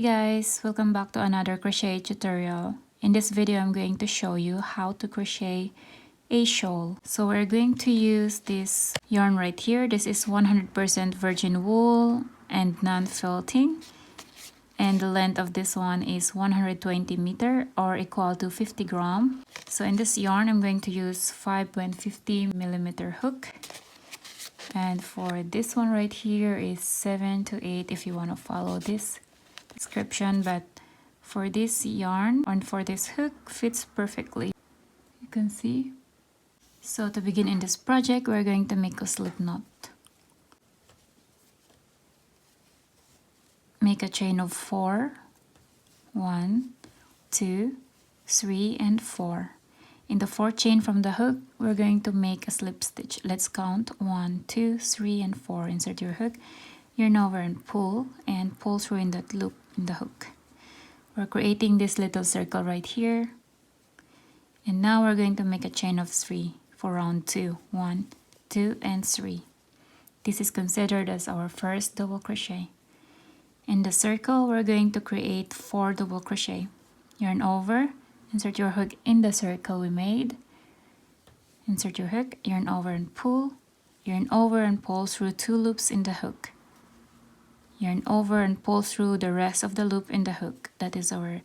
Hey guys, welcome back to another crochet tutorial. In this video, I'm going to show you how to crochet a shawl. So we're going to use this yarn right here. This is 100% virgin wool and non-felting. And the length of this one is 120 meter or equal to 50 gram. So in this yarn, I'm going to use 5.50 millimeter hook. And for this one right here is 7 to 8 if you want to follow this description, but for this yarn and for this hook fits perfectly. You can see. So to begin in this project, we're going to make a slip knot. Make a chain of 4. 1, 2, 3, and 4. In the 4th chain from the hook, we're going to make a slip stitch. Let's count 1, 2, 3, and 4. Insert your hook, yarn over and pull through in that loop in the hook. We're creating this little circle right here. And now we're going to make a chain of 3 for round 2. 1, 2, and 3. This is considered as our first double crochet. In the circle, we're going to create 4 double crochet. Yarn over, insert your hook in the circle we made. Insert your hook, yarn over and pull through 2 loops in the hook. Yarn over and pull through the rest of the loop in the hook. That is our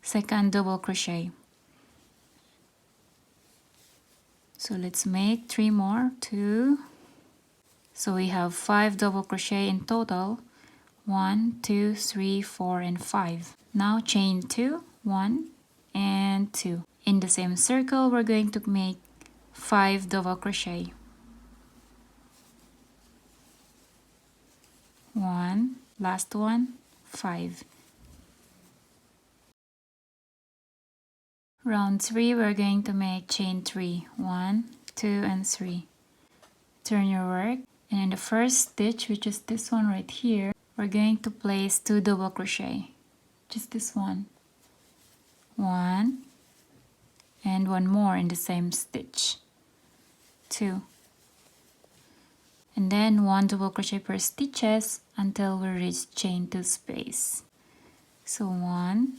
second double crochet. So let's make 3 more. 2. So we have 5 double crochet in total. 1, 2, 3, 4, and 5. Now chain 2, 1, and 2. In the same circle, we're going to make 5 double crochet. 1, last one, 5. Round 3, we're going to make chain 3. 1, 2, and 3. Turn your work, and in the first stitch, which is this one right here, we're going to place 2 double crochet. Just this one. 1, and 1 more in the same stitch. 2. And then 1 double crochet per stitches until we reach chain 2 space. So 1,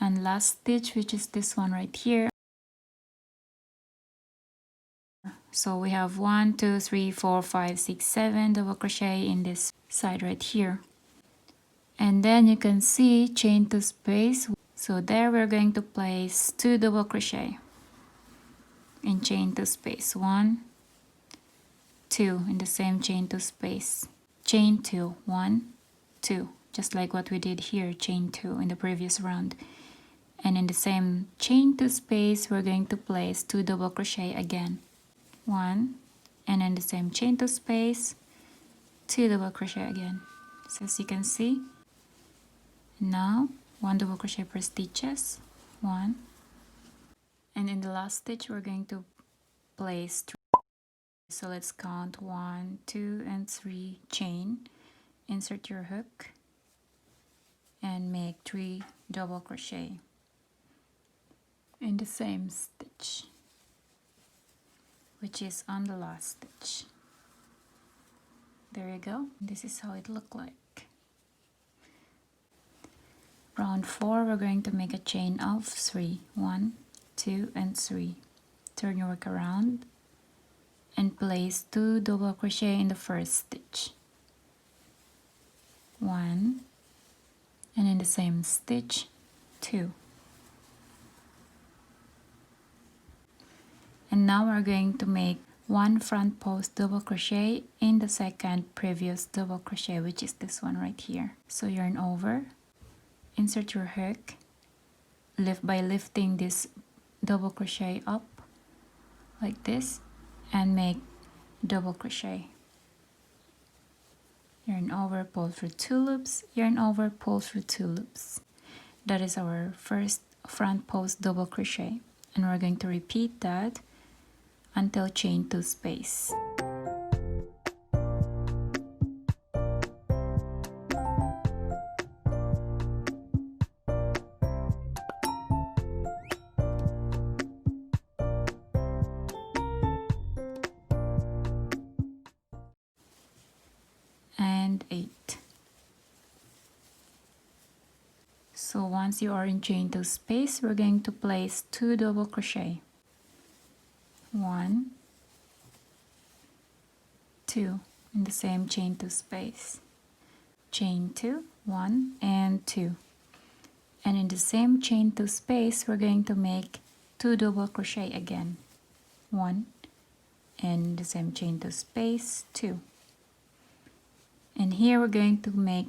and last stitch, which is this one right here. So we have 1, 2, 3, 4, 5, 6, 7 double crochet in this side right here. And then you can see chain 2 space. So there we're going to place 2 double crochet in chain 2 space. 1, 2 in the same chain 2 space. Chain 2, 1, 2, just like what we did here, chain 2 in the previous round. And in the same chain 2 space, we're going to place 2 double crochet again. 1, and in the same chain 2 space, 2 double crochet again. So as you can see, now 1 double crochet per stitches. 1, and in the last stitch we're going to place 3. So let's count 1, 2, and 3 chain. Insert your hook and make 3 double crochet in the same stitch, which is on the last stitch. There you go. This is how it looked like. Round 4, we're going to make a chain of 3. 1, 2, and 3. Turn your work around and place 2 double crochet in the first stitch. 1, and in the same stitch, 2. And now we're going to make 1 front post double crochet in the second previous double crochet, which is this one right here. So yarn over, insert your hook, lift by lifting this double crochet up like this, and make double crochet. Yarn over, pull through 2 loops, yarn over, pull through 2 loops. That is our first front post double crochet, and we're going to repeat that until chain 2 space. And 8. So once you are in chain 2 space, we're going to place 2 double crochet. 1, 2 in the same chain 2 space. Chain 2, 1 and 2. And in the same chain 2 space, we're going to make 2 double crochet again. 1 and the same chain 2 space, 2. And here we're going to make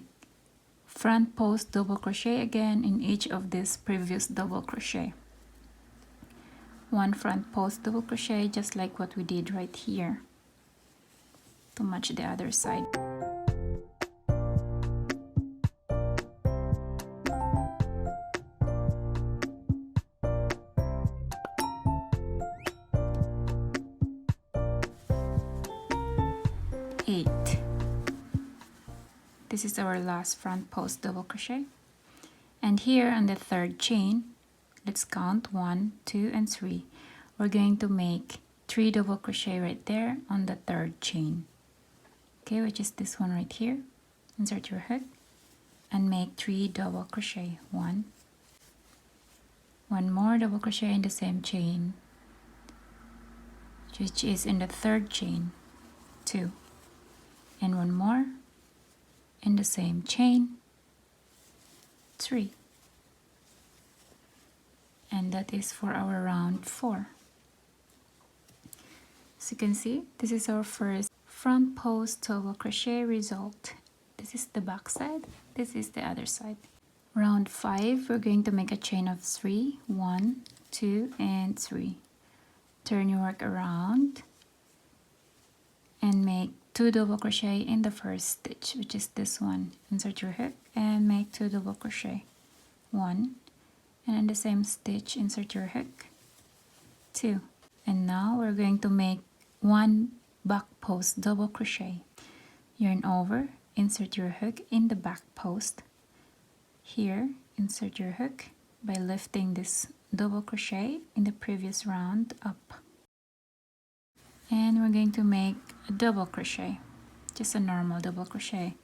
front post double crochet again in each of these previous double crochet. 1 front post double crochet, just like what we did right here, to match the other side. This is our last front post double crochet. And here on the 3rd chain, let's count 1, 2 and 3. We're going to make 3 double crochet right there on the 3rd chain. Okay, which is this one right here. Insert your hook and make 3 double crochet. 1 more double crochet in the same chain, which is in the 3rd chain. 2 and 1 more in the same chain, 3. And that is for our round 4. So you can see, this is our first front post double crochet result. This is the back side, this is the other side. Round 5, we're going to make a chain of 3, 1, 2 and 3. Turn your work around and make 2 double crochet in the first stitch, which is this one. Insert your hook and make 2 double crochet. 1, and in the same stitch, insert your hook. 2. And now we're going to make 1 back post double crochet. Yarn over, insert your hook in the back post. Here, insert your hook by lifting this double crochet in the previous round up. And we're going to make a double crochet, just a normal double crochet.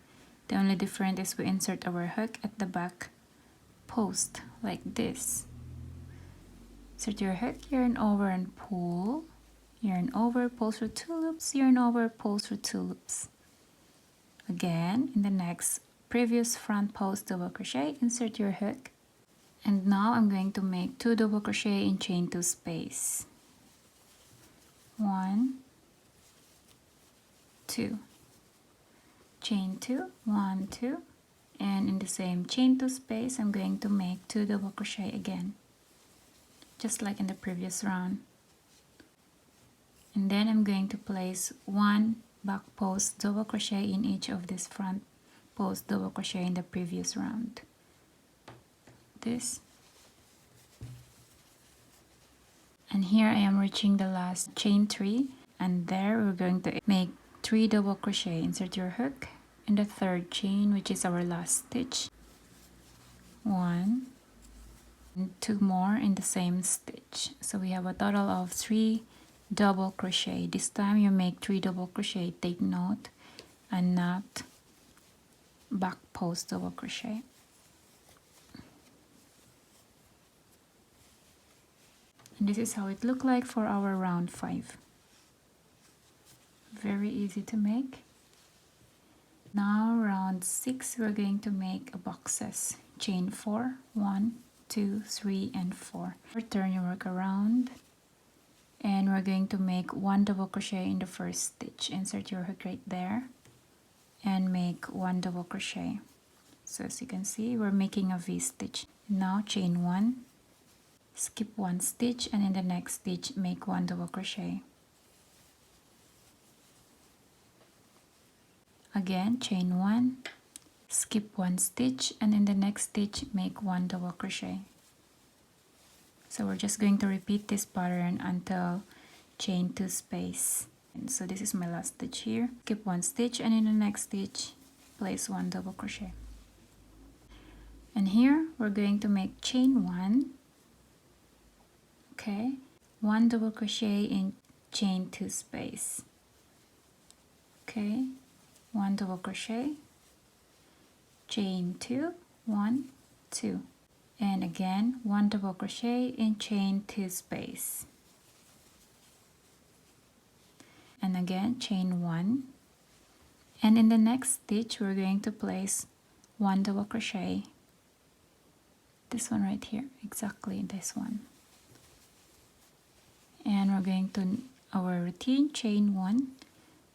The only difference is we insert our hook at the back post like this. Insert your hook, yarn over and pull, yarn over, pull through 2 loops, yarn over, pull through 2 loops. Again, in the next previous front post double crochet, insert your hook. And now I'm going to make 2 double crochet in chain 2 space. 1, 2, chain 2, 1, 2, and in the same chain 2 space I'm going to make 2 double crochet again, just like in the previous round. And then I'm going to place 1 back post double crochet in each of this front post double crochet in the previous round. This. And here I am reaching the last chain 3, and there we're going to make 3 double crochet. Insert your hook in the 3rd chain, which is our last stitch. 1 and 2 more in the same stitch. So we have a total of 3 double crochet. This time you make 3 double crochet, take note, and not back post double crochet. And this is how it looked like for our round 5. Very easy to make. Now round 6, we're going to make a boxes. Chain 4, 1, 2, 3 and 4. Turn your work around and we're going to make 1 double crochet in the first stitch. Insert your hook right there and make 1 double crochet. So as you can see, we're making a V stitch. Now chain 1, skip 1 stitch, and in the next stitch make 1 double crochet. Again, chain 1, skip 1 stitch, and in the next stitch make 1 double crochet. So we're just going to repeat this pattern until chain 2 space. And so this is my last stitch here. Skip 1 stitch, and in the next stitch place 1 double crochet. And here we're going to make chain 1. Okay, 1 double crochet in chain 2 space. Okay, 1 double crochet, chain 2, 1, 2, and again 1 double crochet and chain 2 space, and again chain 1, and in the next stitch we're going to place 1 double crochet, this one right here, exactly this one, and we're going to our routine, chain 1,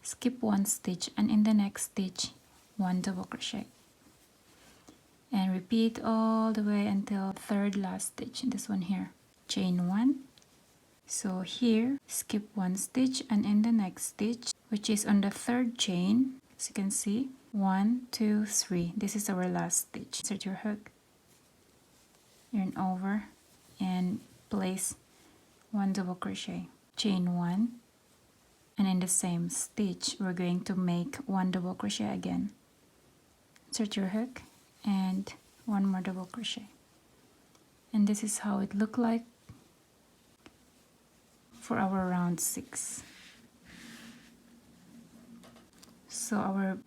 skip 1 stitch, and in the next stitch 1 double crochet, and repeat all the way until third last stitch, this one here, chain 1. So here skip 1 stitch, and in the next stitch, which is on the third chain, as you can see, 1 2 3, this is our last stitch. Insert your hook, yarn over, and place 1 double crochet, chain 1, and in the same stitch we're going to make 1 double crochet again. Insert your hook and 1 more double crochet, and this is how it look like for our round 6. So our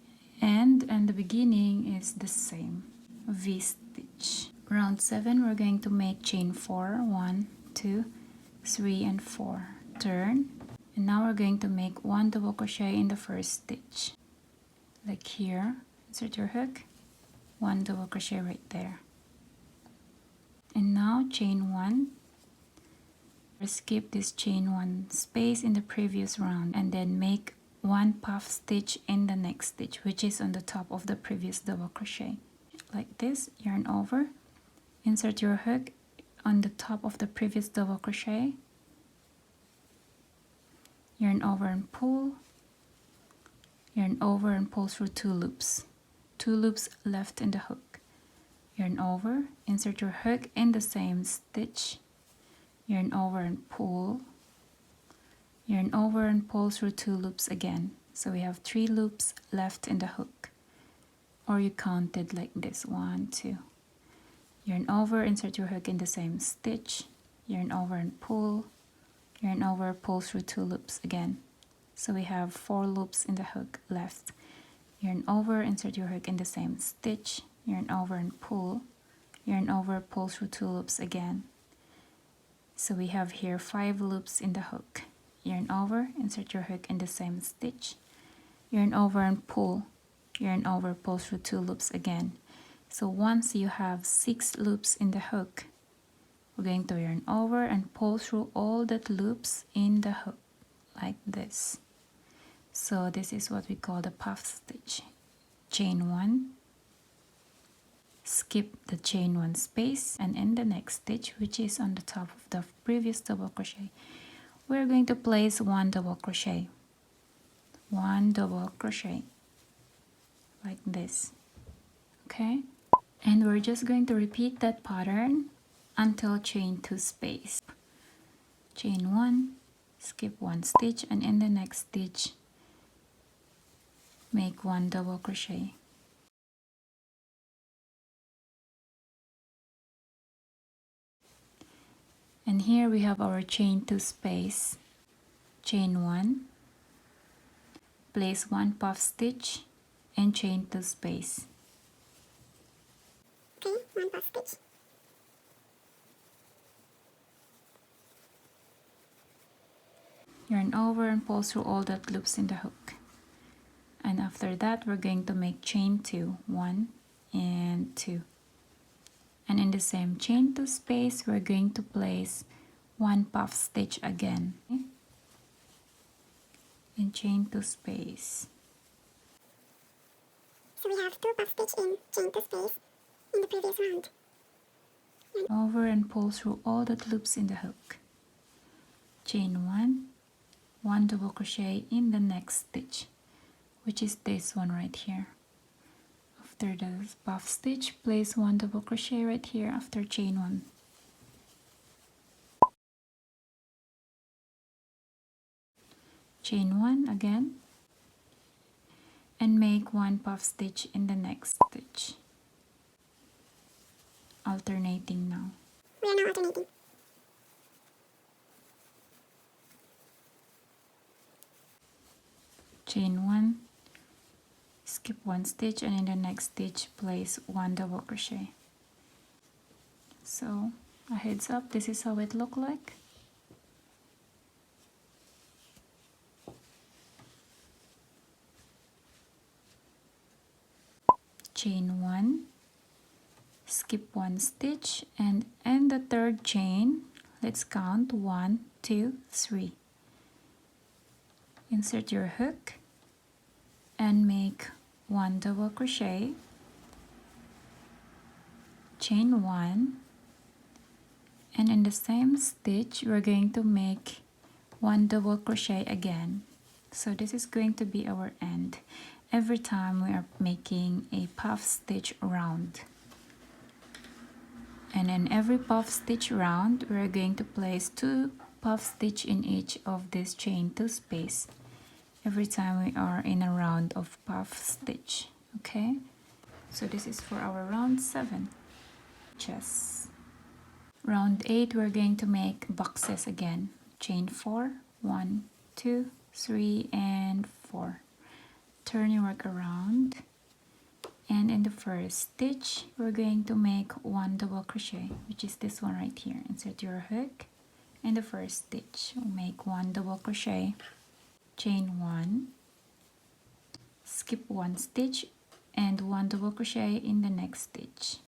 end and the beginning is the same, V stitch. Round 7 we're going to make chain 4, 1 2 3 and 4, turn, and now we're going to make 1 double crochet in the first stitch, like here. Insert your hook, 1 double crochet right there, and now chain 1, skip this chain 1 space in the previous round, and then make 1 puff stitch in the next stitch, which is on the top of the previous double crochet, like this. Yarn over, insert your hook on the top of the previous double crochet, yarn over and pull, yarn over and pull through 2 loops, 2 loops left in the hook, yarn over, insert your hook in the same stitch, yarn over and pull, yarn over and pull through 2 loops again. So we have 3 loops left in the hook, or you counted like this, 1 2, yarn over, insert your hook in the same stitch, yarn over and pull, yarn over, pull through 2 loops again. So we have 4 loops in the hook left, yarn over, insert your hook in the same stitch, yarn over and pull, yarn over, pull through 2 loops again. So we have here 5 loops in the hook, yarn over, insert your hook in the same stitch, yarn over and pull, yarn over, pull through 2 loops again. So once you have 6 loops in the hook, we're going to yarn over and pull through all the loops in the hook like this. So this is what we call the puff stitch. Chain 1, skip the chain 1 space, and in the next stitch, which is on the top of the previous double crochet, we're going to place 1 double crochet, 1 double crochet like this, okay? And we're just going to repeat that pattern until chain 2 space. Chain 1, skip 1 stitch, and in the next stitch make 1 double crochet. And here we have our chain 2 space. Chain 1, place 1 puff stitch and chain 2 space. Okay, 1 puff stitch. Yarn over and pull through all that loops in the hook. And after that, we're going to make chain 2, 1 and 2. And in the same chain 2 space, we're going to place 1 puff stitch again. Okay? In chain 2 space. So we have 2 puff stitch in chain 2 space in the previous round. Over and pull through all the loops in the hook. Chain 1, 1 double crochet in the next stitch, which is this one right here. After the puff stitch, place 1 double crochet right here after chain 1. Chain 1 again, and make 1 puff stitch in the next stitch. Alternating now. We are now alternating. Chain 1, skip 1 stitch, and in the next stitch place 1 double crochet. So a heads up, this is how it look like. Chain 1, skip 1 stitch, and end the third chain. Let's count 1, 2, 3. Insert your hook and make 1 double crochet, chain 1, and in the same stitch we're going to make 1 double crochet again. So this is going to be our end every time we are making a puff stitch round. And in every puff stitch round, we're going to place 2 puff stitch in each of this chain 2 space every time we are in a round of puff stitch. Okay, so this is for our round 7 chest. Round 8, we're going to make boxes again. Chain 4, 1, 2, 3, and 4. Turn your work around, and in the first stitch we're going to make 1 double crochet, which is this one right here. Insert your hook. In the first stitch we'll make 1 double crochet, chain 1, skip 1 stitch, and 1 double crochet in the next stitch.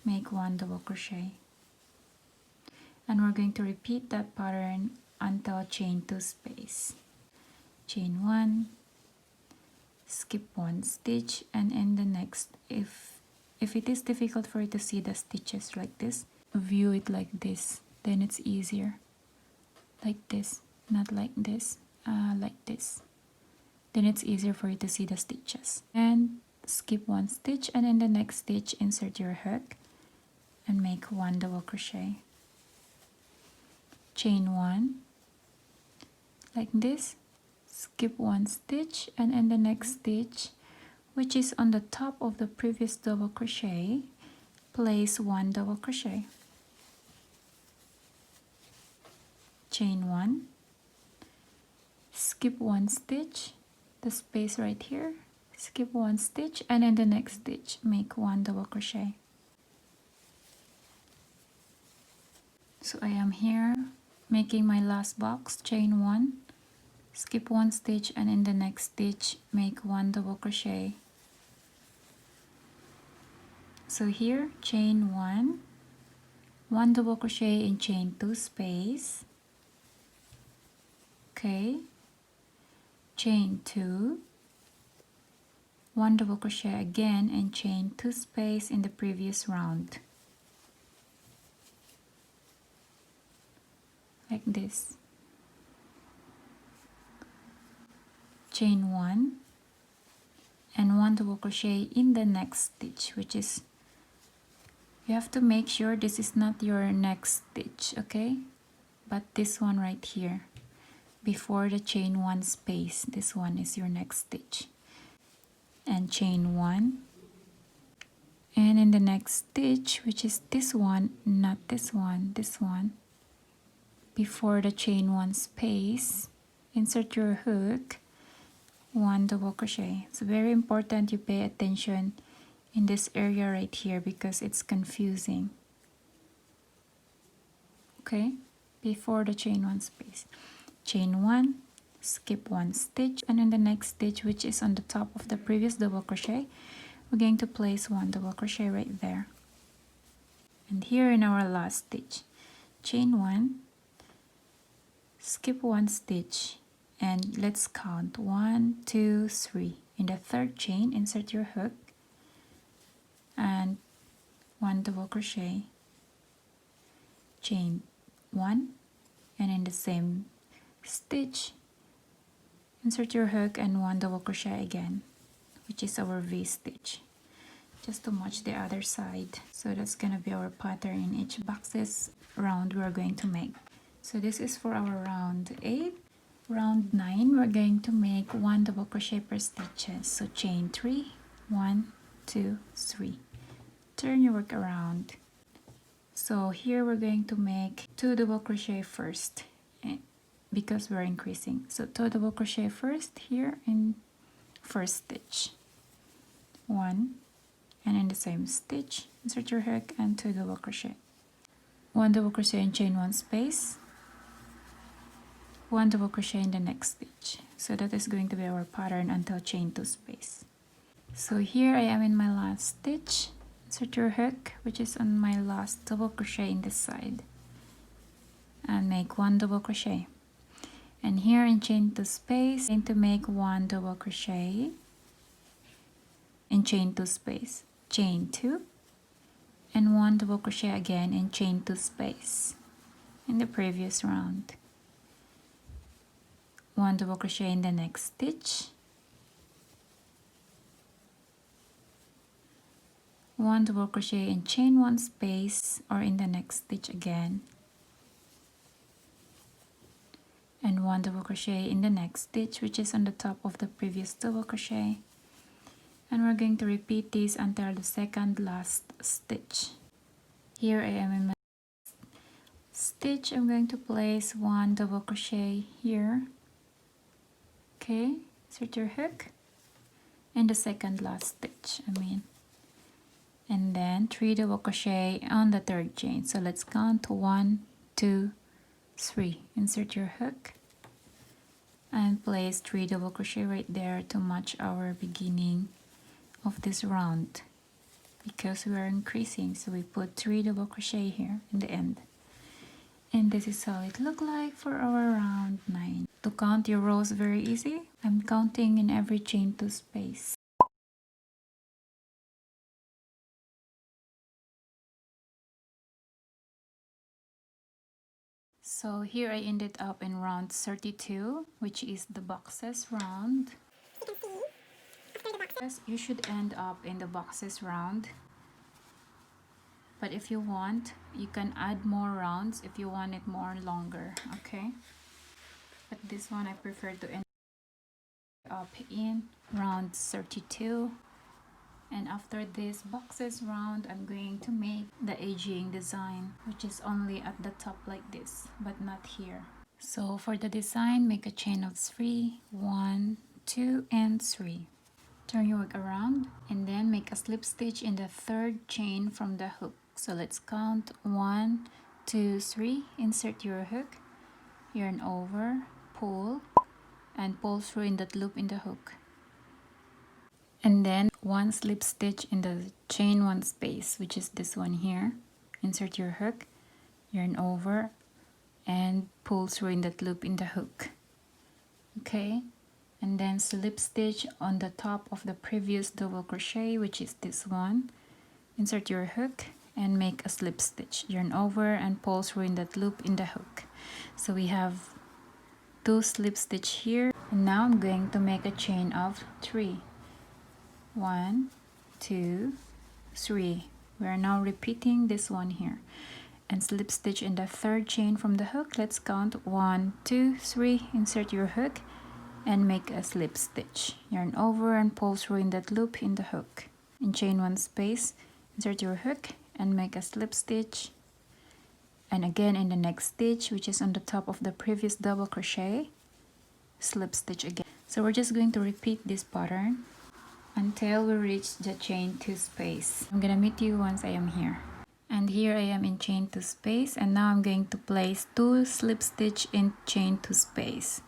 Make 1 double crochet, and we're going to repeat that pattern until chain 2 space. Chain 1, skip 1 stitch, and in the next, if it is difficult for you to see the stitches like this, view it like this, then it's easier. Like this, not like this, like this. Then it's easier for you to see the stitches. And skip 1 stitch, and in the next stitch insert your hook and make 1 double crochet, chain 1, like this, skip 1 stitch, and in the next stitch, which is on the top of the previous double crochet, place 1 double crochet, chain 1, skip 1 stitch, the space right here, skip 1 stitch, and in the next stitch make 1 double crochet. So I am here making my last box. Chain 1, skip 1 stitch, and in the next stitch make 1 double crochet. So here, chain 1, 1 double crochet in chain 2 space, okay, chain 2, 1 double crochet again and chain 2 space in the previous round, like this, chain 1, and 1 double crochet in the next stitch, which is, you have to make sure this is not your next stitch, okay, but this one right here before the chain 1 space, this one is your next stitch, and chain 1, and in the next stitch, which is this one, not this one, this one, before the chain 1 space, insert your hook, 1 double crochet. It's very important you pay attention in this area right here because it's confusing. Okay, before the chain 1 space, chain 1, skip 1 stitch, and in the next stitch, which is on the top of the previous double crochet, we're going to place 1 double crochet right there. And here in our last stitch, chain 1, skip 1 stitch, and let's count 1, 2, 3. In the third chain, insert your hook and 1 double crochet, chain 1, and in the same stitch insert your hook and 1 double crochet again, which is our V stitch, just to match the other side. So that's gonna be our pattern in each boxes round we're going to make. So this is for our round 8. Round 9, we're going to make 1 double crochet per stitches. So chain 3, 1, 2, 3. Turn your work around. So here we're going to make 2 double crochet first because we're increasing. So 2 double crochet first here in first stitch, 1, and in the same stitch, insert your hook and 2 double crochet. 1 double crochet and chain 1 space, 1 double crochet in the next stitch. So that is going to be our pattern until chain 2 space. So here I am in my last stitch. Insert your hook, which is on my last double crochet in this side, and make 1 double crochet. And here in chain 2 space, I'm going to make 1 double crochet in chain 2 space, chain 2, and 1 double crochet again in chain 2 space in the previous round. 1 double crochet in the next stitch, 1 double crochet and chain 1 space or in the next stitch again, and 1 double crochet in the next stitch, which is on the top of the previous double crochet. And we're going to repeat this until the second last stitch. Here I am in my stitch. I'm going to place 1 double crochet here. Okay, insert your hook and the second last stitch, and then 3 double crochet on the third chain. So let's count 1, 2, 3. Insert your hook and place 3 double crochet right there to match our beginning of this round, because we are increasing, so we put 3 double crochet here in the end. And this is how it look like for our round 9. To count your rows very easy. I'm counting in every chain 2 space. So here I ended up in round 32, which is the boxes round. You should end up in the boxes round, but if you want, you can add more rounds if you want it more longer, okay? But this one I prefer to end up in round 32. And after this boxes round, I'm going to make the edging design, which is only at the top like this, but not here. So for the design, make a chain of 3, 1, 2, and 3. Turn your work around and then make a slip stitch in the third chain from the hook. So let's count 1, 2, 3. Insert your hook, yarn over, pull, and pull through in that loop in the hook. And then 1 slip stitch in the chain 1 space, which is this one here. Insert your hook, yarn over, and pull through in that loop in the hook. Okay, and then slip stitch on the top of the previous double crochet, which is this one. Insert your hook and make a slip stitch, yarn over, and pull through in that loop in the hook. So we have 2 slip stitch here, and now I'm going to make a chain of 3. 1, 2, 3. We are now repeating this one here, and slip stitch in the third chain from the hook. Let's count 1, 2, 3. Insert your hook and make a slip stitch, yarn over, and pull through in that loop in the hook. In chain 1 space, insert your hook and make a slip stitch, and again in the next stitch, which is on the top of the previous double crochet, slip stitch again. So we're just going to repeat this pattern until we reach the chain 2 space. I'm gonna meet you once I am here. And here I am in chain 2 space, and now I'm going to place 2 slip stitch in chain 2 space.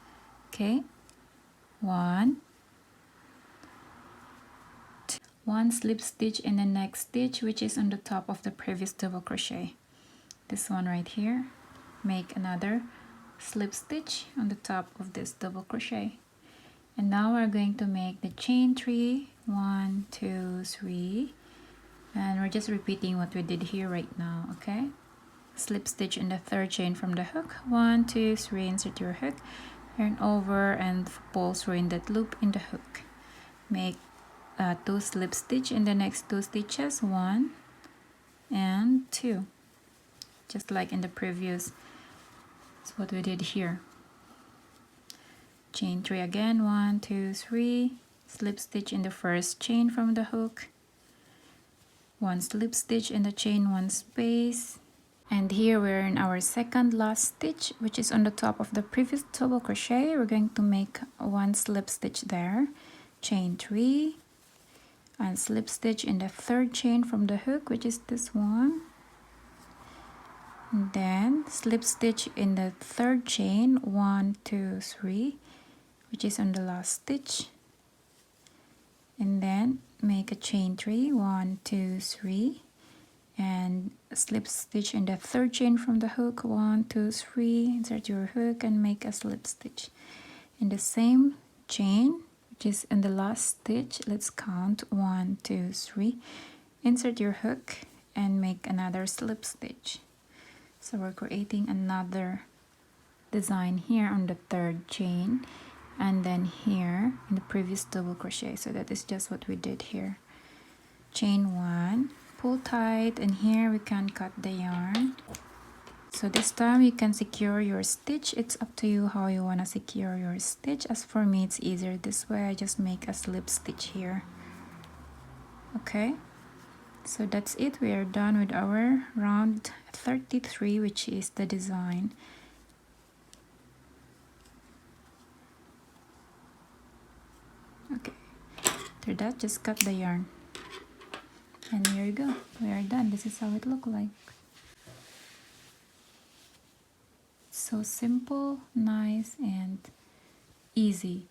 Okay, 1, 2, 1 slip stitch in the next stitch, which is on the top of the previous double crochet. This one right here. Make another slip stitch on the top of this double crochet. And now we're going to make the chain 3, 1, 2, 3, and we're just repeating what we did here right now. Okay, slip stitch in the third chain from the hook, 1, 2, 3. Insert your hook, yarn over, and pull through in that loop in the hook. Make 2 slip stitch in the next 2 stitches, 1 and 2, just like in the previous. That's what we did here. Chain 3 again, 1, 2, 3. Slip stitch in the first chain from the hook, 1 slip stitch in the chain 1 space, and here we're in our second last stitch, which is on the top of the previous double crochet. We're going to make 1 slip stitch there, chain 3, and slip stitch in the third chain from the hook, which is this one. And then slip stitch in the third chain, 1 2 3, which is on the last stitch, and then make a chain 3, 1 2 3, and slip stitch in the third chain from the hook, 1 2 3, insert your hook and make a slip stitch in the same chain, which is in the last stitch. Let's count 1 2 3, insert your hook and make another slip stitch. So we're creating another design here on the third chain, and then here in the previous double crochet. So that is just what we did here. Chain 1, pull tight, and here we can cut the yarn. So this time you can secure your stitch. It's up to you how you want to secure your stitch. As for me, it's easier this way. I just make a slip stitch here. Okay, so that's it. We are done with our round 33, which is the design. Okay, after that, just cut the yarn. And here you go. We are done. This is how it looks like. So simple, nice, and easy.